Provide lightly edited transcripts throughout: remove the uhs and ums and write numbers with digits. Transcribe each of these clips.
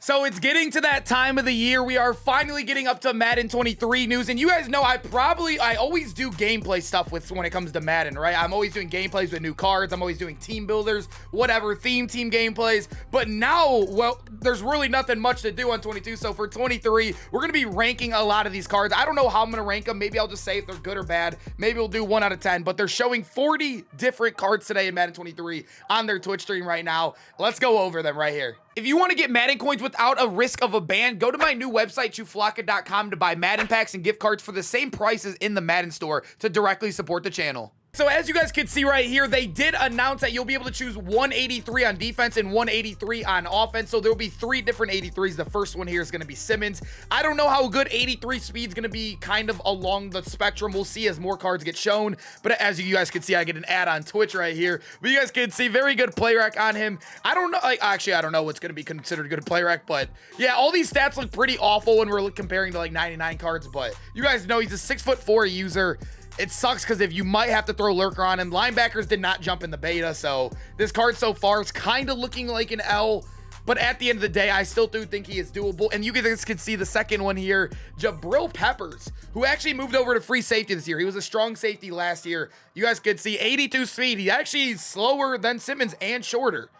So it's getting to that time of the year. We are finally getting up to Madden 23 news. And you guys know I always do gameplay stuff when it comes to Madden, right? I'm always doing gameplays with new cards. I'm always doing team builders, whatever, team gameplays. But now, well, there's really nothing much to do on 22. So for 23, we're going to be ranking a lot of these cards. I don't know how I'm going to rank them. Maybe I'll just say if they're good or bad. Maybe we'll do 1 out of 10. But they're showing 40 different cards today in Madden 23 on their Twitch stream right now. Let's go over them right here. If you want to get Madden coins without a risk of a ban, go to my new website, chuflaka.com, to buy Madden packs and gift cards for the same prices in the Madden store to directly support the channel. So as you guys can see right here, they did announce that you'll be able to choose 183 on defense and 183 on offense. So there'll be 3 different 83s. The first one here is going to be Simmons. I don't know how good 83 speed is going to be kind of along the spectrum. We'll see as more cards get shown. But as you guys can see, I get an ad on Twitch right here. But you guys can see very good play rec on him. I don't know. Actually, I don't know what's going to be considered good play rec. But yeah, all these stats look pretty awful when we're comparing to like 99 cards. But you guys know he's a 6'4" user. It sucks because if you might have to throw lurker on him. Linebackers did not jump in the beta, so this card so far is kind of looking like an L, but at the end of the day, I still do think he is doable. And you guys can see the second one here, Jabril Peppers, who actually moved over to free safety this year. He was a strong safety last year. You guys could see 82 speed. He actually is slower than Simmons and shorter,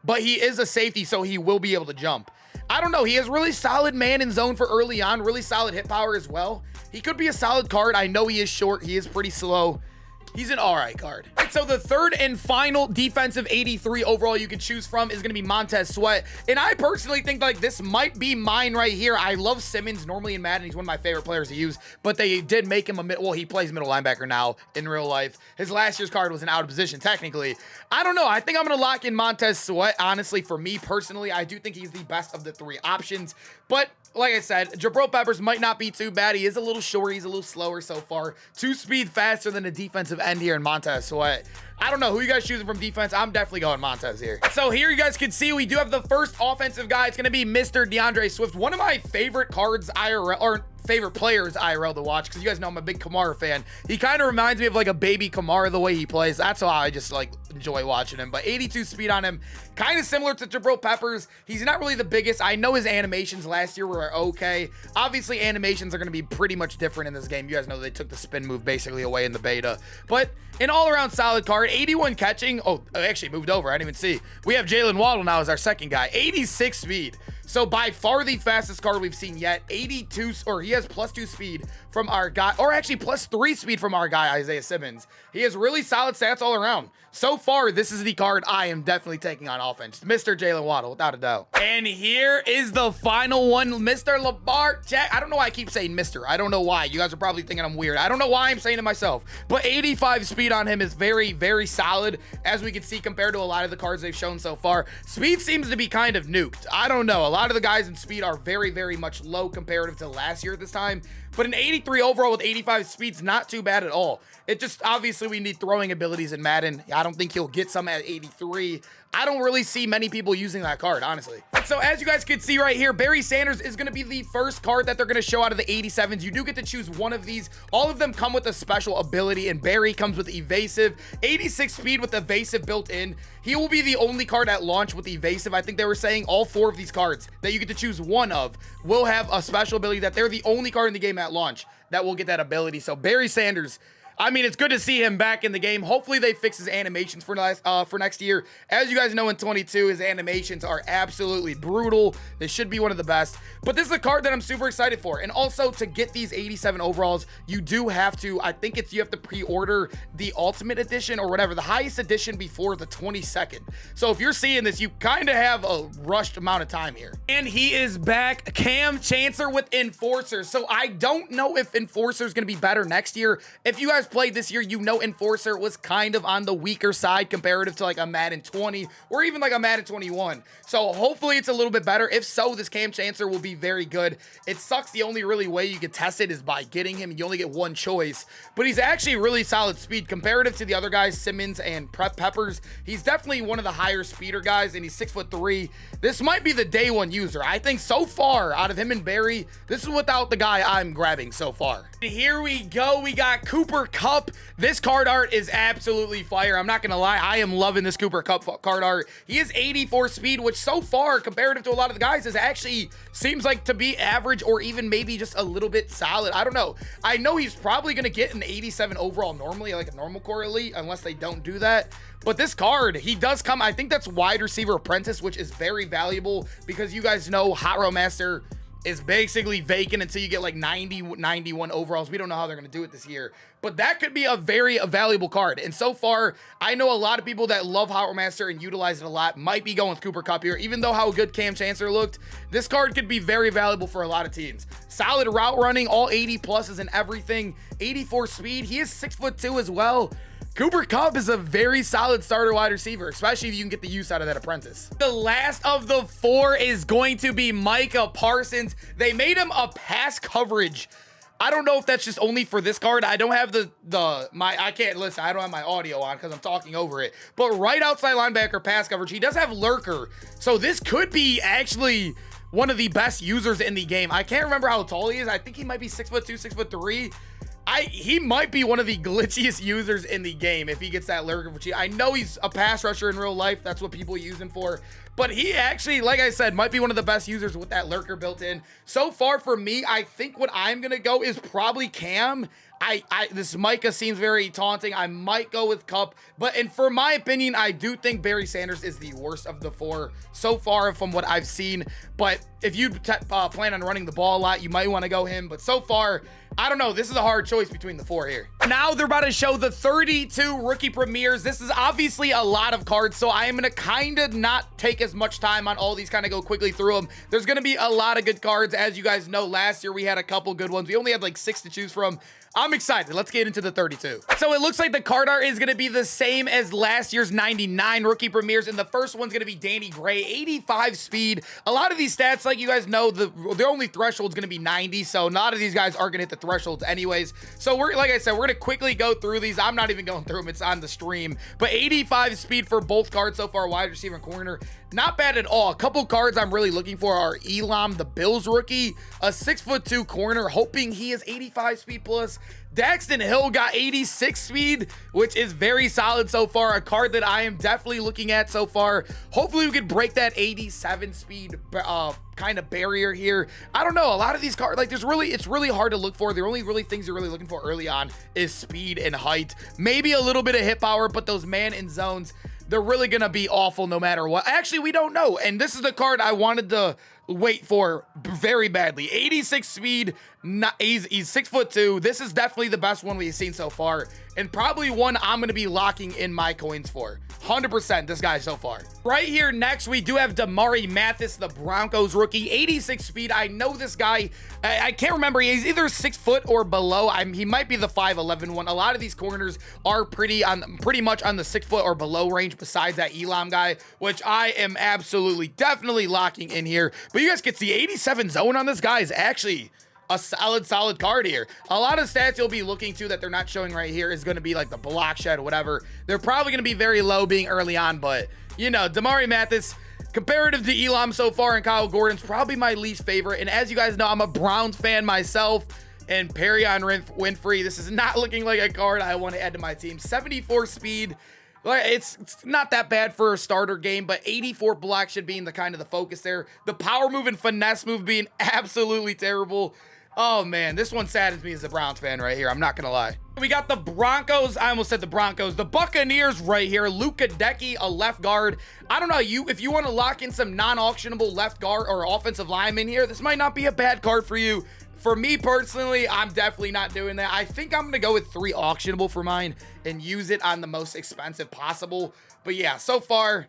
but he is a safety, so he will be able to jump. I don't know. He has really solid man in zone for early on, really solid hit power as well. He could be a solid card. I know he is short. He is pretty slow. He's an all right card. All right, so the third and final defensive 83 overall you can choose from is going to be Montez Sweat. And I personally think like this might be mine right here. I love Simmons normally in Madden. He's one of my favorite players to use, but they did make him well, he plays middle linebacker now in real life. His last year's card was an out of position technically. I don't know. I think I'm going to lock in Montez Sweat. Honestly, for me personally, I do think he's the best of the 3 options, but like I said, Jabril Peppers might not be too bad. He is a little short. He's a little slower so far. 2 speed faster than a defensive end here in Montez Sweat. I don't know who you guys choosing from defense. I'm definitely going Montez here. So here you guys can see we do have the first offensive guy. It's going to be Mr. DeAndre Swift. One of my favorite cards IRL, or favorite players IRL to watch, because you guys know I'm a big Kamara fan. He kind of reminds me of like a baby Kamara the way he plays. That's how I just like enjoy watching him. But 82 speed on him, kind of similar to Jabril Peppers. He's not really the biggest. I know his animations last year were okay. Obviously animations are going to be pretty much different in this game. You guys know they took the spin move basically away in the beta, but an all-around solid card. 81 catching. Oh, I actually moved over. I didn't even see. We have Jalen Waddle now as our second guy. 86 speed. So by far the fastest card we've seen yet. 82, or he has +2 speed from our guy, or actually +3 speed from our guy, Isaiah Simmons. He has really solid stats all around. So far, this is the card I am definitely taking on offense. Mr. Jalen Waddle, without a doubt. And here is the final one, Mr. Lamar Jack. I don't know why I keep saying Mr. I don't know why. You guys are probably thinking I'm weird. I don't know why I'm saying it myself. But 85 speed on him is very, very solid, as we can see compared to a lot of the cards they've shown so far. Speed seems to be kind of nuked. I don't know. A lot of the guys in speed are very, very much low comparative to last year at this time. But an 83 overall with 85 speed's not too bad at all. It just, obviously, we need throwing abilities in Madden. I don't think he'll get some at 83. I don't really see many people using that card, honestly. So as you guys can see right here, Barry Sanders is going to be the first card that they're going to show out of the 87s. You do get to choose one of these. All of them come with a special ability, and Barry comes with evasive. 86 speed with evasive built in. He will be the only card at launch with evasive. I think they were saying all 4 of these cards that you get to choose one of will have a special ability, that they're the only card in the game at launch that will get that ability. So Barry Sanders, I mean, it's good to see him back in the game. Hopefully they fix his animations for next year. As you guys know, in 22, his animations are absolutely brutal. They should be one of the best. But this is a card that I'm super excited for. And also, to get these 87 overalls, you do have to, I think you have to pre-order the Ultimate Edition or whatever, the highest edition before the 22nd. So if you're seeing this, you kind of have a rushed amount of time here. And he is back, Cam Chancellor with Enforcer. So I don't know if Enforcer is going to be better next year. If you guys played this year, you know Enforcer was kind of on the weaker side comparative to like a Madden 20 or even like a Madden 21. So hopefully it's a little bit better. If so, this Cam Chancellor will be very good. It sucks the only really way you can test it is by getting him. You only get one choice, but he's actually really solid speed comparative to the other guys, Simmons and Peppers. He's definitely one of the higher speeder guys, and he's 6'3". This might be the day one user. I think so far out of him and Barry, this is without the guy I'm grabbing so far. Here we go. We got Cooper Kupp, this card art is absolutely fire. I'm not gonna lie, I am loving this Cooper Kupp card art. He is 84 speed, which so far, comparative to a lot of the guys, is actually seems like to be average or even maybe just a little bit solid. I don't know. I know he's probably gonna get an 87 overall normally, like a normal core elite, unless they don't do that. But this card, he does come, I think that's wide receiver apprentice, which is very valuable because you guys know Hot Row Master is basically vacant until you get like 90, 91 overalls. We don't know how they're going to do it this year, but that could be a very valuable card. And so far, I know a lot of people that love Hot Row Master and utilize it a lot might be going with Cooper Kupp here. Even though how good Cam Chancellor looked, this card could be very valuable for a lot of teams. Solid route running, all 80 pluses and everything, 84 speed. He is 6'2" as well. Cooper Kupp is a very solid starter wide receiver, especially if you can get the use out of that apprentice. The last of the four is going to be Micah Parsons. They made him a pass coverage. I don't know if that's just only for this card. I don't have I can't listen. I don't have my audio on because I'm talking over it. But right outside linebacker pass coverage, he does have lurker. So this could be actually one of the best users in the game. I can't remember how tall he is. I think he might be 6'2", 6'3". He might be one of the glitchiest users in the game if he gets that lurker. I know he's a pass rusher in real life. That's what people use him for. But he actually, like I said, might be one of the best users with that lurker built in. So far for me, I think what I'm going to go is probably Cam. This Micah seems very taunting. I might go with Kupp, and for my opinion, I do think Barry Sanders is the worst of the four so far from what I've seen. But if you plan on running the ball a lot, you might want to go him. But so far, I don't know. This is a hard choice between the four here. Now they're about to show the 32 rookie premieres. This is obviously a lot of cards, so I am going to kind of not take as much time on all these, kind of go quickly through them. There's going to be a lot of good cards. As you guys know, last year we had a couple good ones. We only had like 6 to choose from. I'm excited. Let's get into the 32. So it looks like the card art is going to be the same as last year's 99 rookie premieres, and the first one's going to be Danny Gray, 85 speed. A lot of these stats, like you guys know, the only threshold is going to be 90, so a lot of these guys aren't going to hit the thresholds anyways. So like I said, we're going to quickly go through these. I'm not even going through them. It's on the stream. But 85 speed for both cards so far, wide receiver and corner. Not bad at all. A couple cards I'm really looking for are Elam, the Bills rookie, a 6'2" corner, hoping he is 85 speed plus. Daxton Hill got 86 speed, which is very solid so far. A card that I am definitely looking at so far. Hopefully we could break that 87 speed kind of barrier here. I don't know. A lot of these cards, like it's really hard to look for. The only really things you're really looking for early on is speed and height. Maybe a little bit of hit power, but those man in zones, they're really going to be awful no matter what. Actually, we don't know. And this is the card I wanted to wait for very badly. 86 speed. He's 6'2". This is definitely the best one we've seen so far, and probably one I'm going to be locking in my coins for. 100% this guy so far. Right here next, we do have Damari Mathis, the Broncos rookie, 86 speed. I know this guy. I can't remember. He's either 6 foot or below. He might be the 5'11" one. A lot of these corners are pretty much on the 6 foot or below range, besides that Elam guy, which I am absolutely definitely locking in here. But you guys can see 87 zone on this guy is actually a solid card here. A lot of stats you'll be looking to that they're not showing right here is going to be like the block shed, whatever. They're probably going to be very low being early on, but you know, Damari Mathis, comparative to Elam so far, and Kyle Gordon's probably my least favorite. And as you guys know, I'm a Browns fan myself, and Perrion Winfrey, this is not looking like a card I want to add to my team. 74 speed. It's not that bad for a starter game, but 84 block should be in the kind of the focus there. The power move and finesse move being absolutely terrible. Oh man, this one saddens me as a Browns fan right here. I'm not gonna lie. We got the Broncos. I almost said the Broncos. The Buccaneers right here. Luka Decky, a left guard. I don't know, if you want to lock in some non-auctionable left guard or offensive lineman here, this might not be a bad card for you. For me personally, I'm definitely not doing that. I think I'm going to go with 3 auctionable for mine and use it on the most expensive possible. But yeah, so far,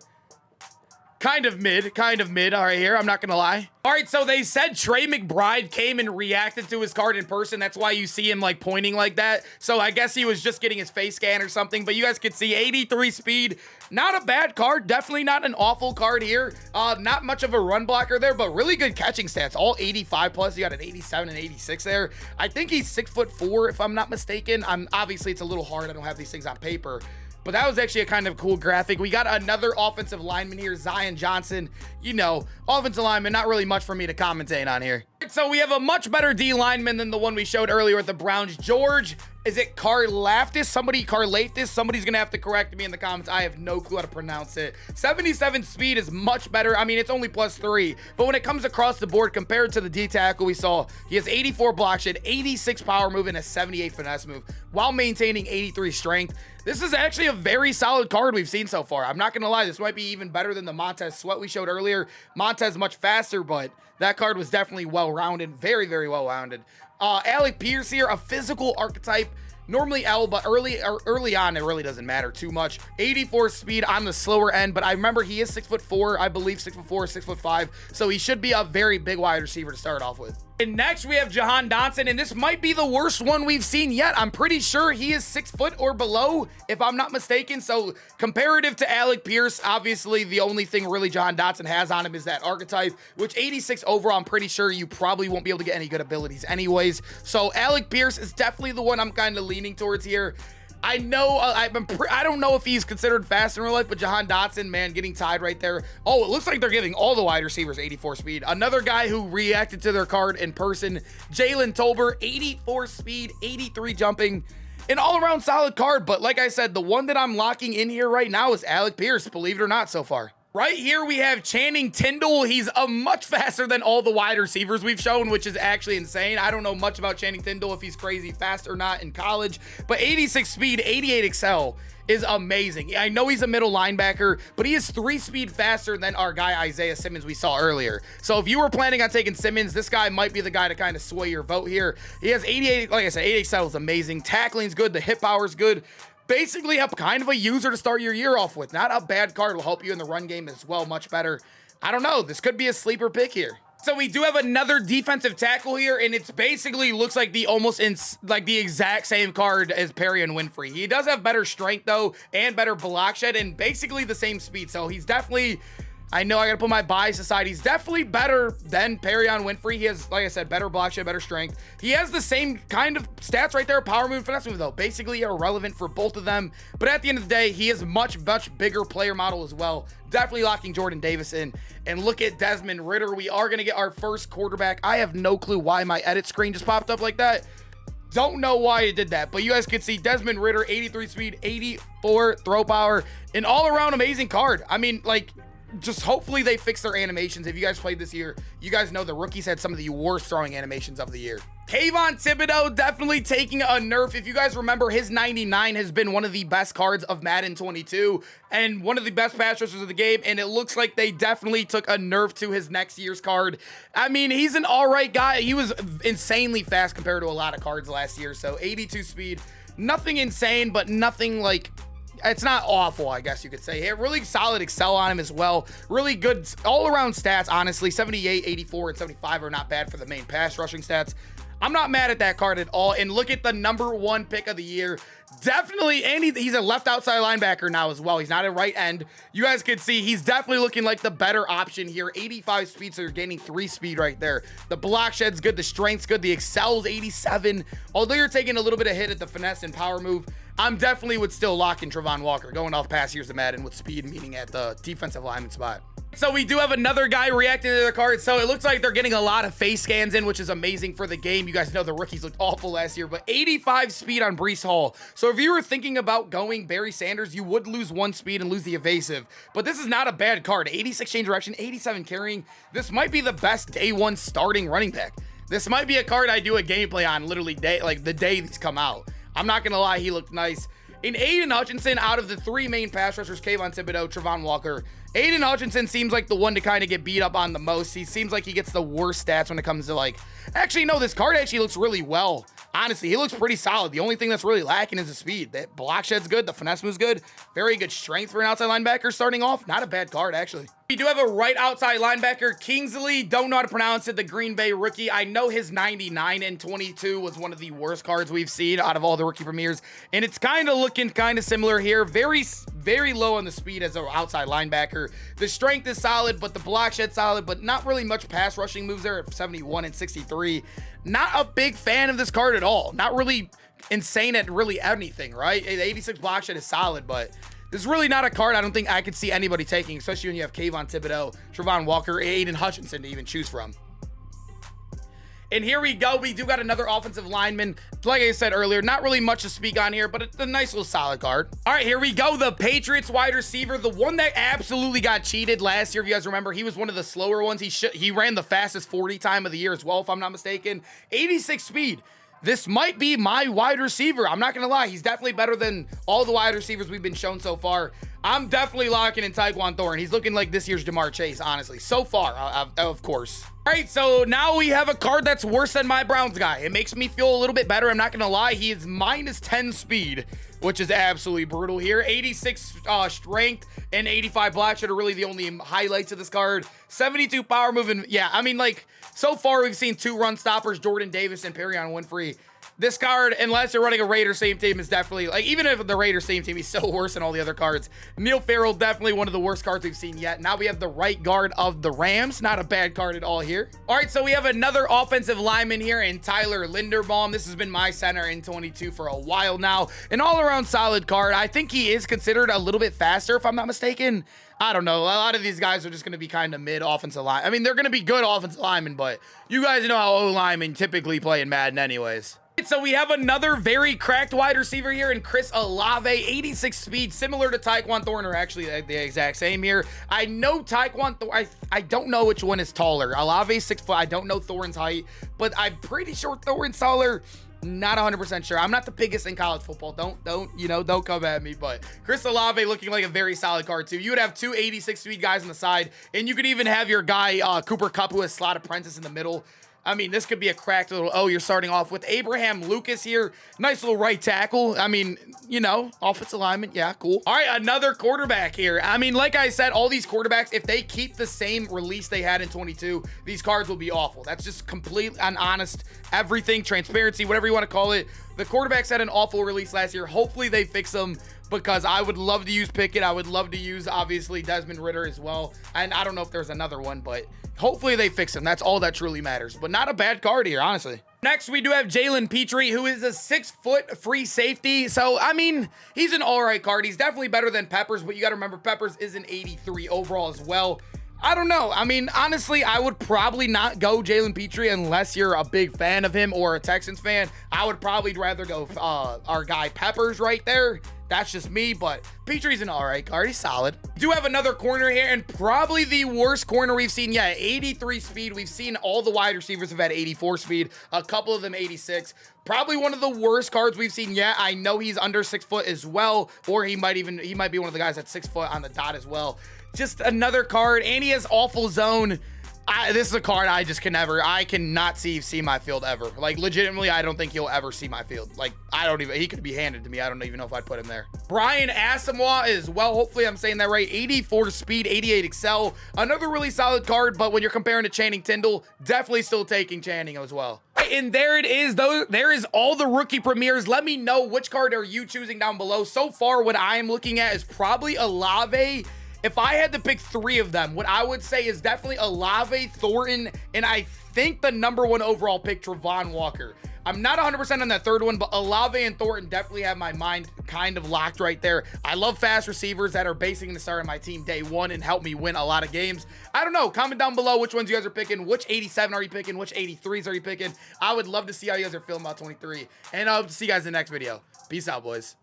kind of mid all right here. I'm not going to lie. All right, so they said Trey McBride came and reacted to his card in person. That's why you see him like pointing like that. So I guess he was just getting his face scan or something. But you guys could see 83 speed. Not a bad card. Definitely not an awful card here. Not much of a run blocker there, but really good catching stats. All 85 plus. You got an 87 and 86 there. I think he's 6'4" if I'm not mistaken. Obviously it's a little hard. I don't have these things on paper. But that was actually a kind of cool graphic. We got another offensive lineman here, Zion Johnson. You know, offensive lineman, not really much for me to commentate on here. So we have a much better D lineman than the one we showed earlier with the Browns. George, is it Karlaftis? Karlaftis? Somebody's gonna have to correct me in the comments. I have no clue how to pronounce it. 77 speed is much better. I mean, it's only +3, but when it comes across the board compared to the D tackle we saw, he has 84 block shed, 86 power move, and a 78 finesse move while maintaining 83 strength. This is actually a very solid card we've seen so far. I'm not gonna lie, this might be even better than the Montez Sweat we showed earlier. Montez much faster, but that card was definitely well-rounded, very, very well-rounded. ALEC Pierce here, a physical archetype. Normally L, but early on, it really doesn't matter too much. 84 speed on the slower end, but I remember he is 6'4", I believe 6'4", 6'5", so he should be a very big wide receiver to start off with. And next we have Jahan Dotson, and this might be the worst one we've seen yet. I'm pretty sure he is 6 foot or below, if I'm not mistaken. So comparative to ALEC Pierce, obviously the only thing really Jahan Dotson has on him is that archetype, which 86 overall, I'm pretty sure you probably won't be able to get any good abilities anyways. So ALEC Pierce is definitely the one I'm kind of leaning towards here. I know, I don't know if he's considered fast in real life, but Jahan Dotson, man, getting tied right there. Oh, it looks like they're giving all the wide receivers 84 speed. Another guy who reacted to their card in person, Jalen Tolbert, 84 speed, 83 jumping. An all-around solid card, but like I said, the one that I'm locking in here right now is ALEC Pierce, believe it or not so far. Right here, we have Channing Tindall. He's much faster than all the wide receivers we've shown, which is actually insane. I don't know much about Channing Tindall, if he's crazy fast or not in college, but 86 speed, 88 excel is amazing. I know he's a middle linebacker, but he is 3 speed faster than our guy Isaiah Simmons we saw earlier. So if you were planning on taking Simmons, this guy might be the guy to kind of sway your vote here. He has 88, like I said, 88 excel is amazing. Tackling's good, the hip power's good. Basically a kind of a user to start your year off with. Not a bad card, will help you in the run game as well, much better. I don't know, this could be a sleeper pick here. So we do have another defensive tackle here, and it's basically looks like the the exact same card as Perrion Winfrey. He does have better strength though, and better block shed, and basically the same speed. So he's definitely, I know I gotta put my bias aside, he's definitely better than Perrion Winfrey. He has, like I said, better block shed, better strength. He has the same kind of stats right there, power move, finesse move though. Basically irrelevant for both of them. But at the end of the day, he is much bigger player model as well. Definitely locking Jordan Davis in. And look at Desmond Ridder. We are gonna get our first quarterback. I have no clue why my edit screen just popped up like that. Don't know why it did that, but you guys can see Desmond Ridder, 83 speed, 84 throw power, an all-around amazing card. I mean, like, just hopefully they fix their animations. If you guys played this year, you guys know the rookies had some of the worst throwing animations of the year. KAYVON THIBODEAUX definitely taking a nerf. If you guys remember, his 99 has been one of the best cards of Madden 22 and one of the best pass rushers of the game, and it looks like they definitely took a nerf to his next year's card. I mean, he's an all right guy. He was insanely fast compared to a lot of cards last year, so 82 speed. Nothing insane, but nothing like, it's not awful, I guess you could say. He had really solid excel on him as well. Really good all-around stats, honestly. 78, 84, and 75 are not bad for the main pass rushing stats. I'm not mad at that card at all. And look at the #1 pick of the year. Definitely, and he's a left outside linebacker now as well. He's not a right end. You guys can see he's definitely looking like the better option here. 85 speed, so you're gaining 3 speed right there. The block shed's good, the strength's good, the excel's 87. Although you're taking a little bit of hit at the finesse and power move, I'm definitely would still lock in Travon Walker, going off past years of Madden with speed, meaning at the defensive lineman spot. So we do have another guy reacting to their cards. So it looks like they're getting a lot of face scans in, which is amazing for the game. You guys know the rookies looked awful last year, but 85 speed on Breece Hall. So if you were thinking about going Barry Sanders, you would lose 1 speed and lose the evasive. But this is not a bad card. 86 change direction, 87 carrying. This might be the best day 1 starting running back. This might be a card I do a gameplay on literally the day these come out. I'm not gonna lie, he looked nice. In Aiden Hutchinson, out of the 3 main pass rushers, KAYVON THIBODEAUX, Travon Walker, Aiden Hutchinson seems like the one to kind of get beat up on the most. He seems like he gets the worst stats when it comes to like, actually no, this card actually looks really well. Honestly, he looks pretty solid. The only thing that's really lacking is the speed. That block shed's good, the finesse move's good, very good strength for an outside linebacker starting off. Not a bad card, actually. We do have a right outside linebacker, Kingsley, don't know how to pronounce it, the Green Bay rookie. I know his 99 and 22 was one of the worst cards we've seen out of all the rookie premieres, and it's kind of looking kind of similar here. Very low on the speed as an outside linebacker. The strength is solid, but the block shed's solid, but not really much pass rushing moves there at 71 and 63. Not a big fan of this card at all. Not really insane at really anything, right? The 86 block shed is solid, but this is really not a card I don't think I could see anybody taking, especially when you have KAYVON THIBODEAUX, Travon Walker, Aiden Hutchinson to even choose from. And here we go. We do got another offensive lineman. Like I said earlier, not really much to speak on here, but it's a nice little solid card. All right, here we go. The Patriots wide receiver, the one that absolutely got cheated last year. If you guys remember, he was one of the slower ones. He ran the fastest 40 time of the year as well, if I'm not mistaken. 86 speed. This might be my wide receiver. I'm not going to lie. He's definitely better than all the wide receivers we've been shown so far. I'm definitely locking in Tyquan Thornton. He's looking like this year's Jamar Chase, honestly. So far, of course. All right, so now we have a card that's worse than my Browns guy. It makes me feel a little bit better. I'm not going to lie. He is minus 10 speed, which is absolutely brutal here. 86 strength and 85 block are really the only highlights of this card. 72 power moving. Yeah, I mean, like, so far we've seen 2 run stoppers, Jordan Davis and Perion Winfrey. This card, unless you're running a Raiders same team, is definitely, like, even if the Raiders same team, he's still worse than all the other cards. Neil Farrell, definitely one of the worst cards we've seen yet. Now we have the right guard of the Rams. Not a bad card at all here. All right, so we have another offensive lineman here in Tyler Linderbaum. This has been my center in 22 for a while now. An all-around solid card. I think he is considered a little bit faster, if I'm not mistaken. I don't know. A lot of these guys are just going to be kind of mid offensive line. I mean, they're going to be good offensive linemen, but you guys know how O-linemen typically play in Madden anyways. So we have another very cracked wide receiver here in Chris Olave, 86 speed, similar to Tyquan Thornton, or actually the exact same here. I know Tyquan Thornton, I don't know which one is taller. Olave's 6 foot. I don't know Thornton's height, but I'm pretty sure Thornton's taller. Not 100% sure. I'm not the biggest in college football. Don't come at me, but Chris Olave looking like a very solid card too. You would have 2 86 speed guys on the side, and you could even have your guy, Cooper Kupp, who has slot apprentice in the middle. I mean, this could be a cracked little, oh, you're starting off with Abraham Lucas here. Nice little right tackle. I mean, you know, offensive lineman. Yeah, cool. All right, another quarterback here. I mean, like I said, all these quarterbacks, if they keep the same release they had in 22, these cards will be awful. That's just complete and honest everything, transparency, whatever you want to call it. The quarterbacks had an awful release last year. Hopefully they fix them, because I would love to use Pickett. I would love to use, obviously, Desmond Ridder as well. And I don't know if there's another one, but hopefully they fix him. That's all that truly matters. But not a bad card here, honestly. Next, we do have Jalen Petrie, who is a 6-foot free safety. So, I mean, he's an all right card. He's definitely better than Peppers, but you got to remember, Peppers is an 83 overall as well. I don't know. I mean, honestly, I would probably not go Jalen Petrie unless you're a big fan of him or a Texans fan. I would probably rather go our guy Peppers right there. That's just me, but Petrie's an all right card. He's solid. Do have another corner here, and probably the worst corner we've seen yet. 83 speed. We've seen all the wide receivers have had 84 speed. A couple of them 86. Probably one of the worst cards we've seen yet. I know he's under 6 foot as well, or he might be one of the guys that's 6 foot on the dot as well. Just another card, and he has awful zone. This is a card I just I cannot see my field ever. Like, legitimately, I don't think he'll ever see my field. Like, he could be handed to me. I don't even know if I'd put him there. Brian Asamoah as well. Hopefully I'm saying that right. 84 speed, 88 excel. Another really solid card, but when you're comparing to Channing Tindall, definitely still taking Channing as well. And there it is, though. There is all the rookie premieres. Let me know which card are you choosing down below. So far, what I am looking at is probably Olave. If I had to pick 3 of them, what I would say is definitely Olave, Thornton, and I think the #1 overall pick, Travon Walker. I'm not 100% on that third one, but Olave and Thornton definitely have my mind kind of locked right there. I love fast receivers that are basically going to start on my team day 1 and help me win a lot of games. I don't know. Comment down below which ones you guys are picking. Which 87 are you picking? Which 83s are you picking? I would love to see how you guys are feeling about 23. And I'll see you guys in the next video. Peace out, boys.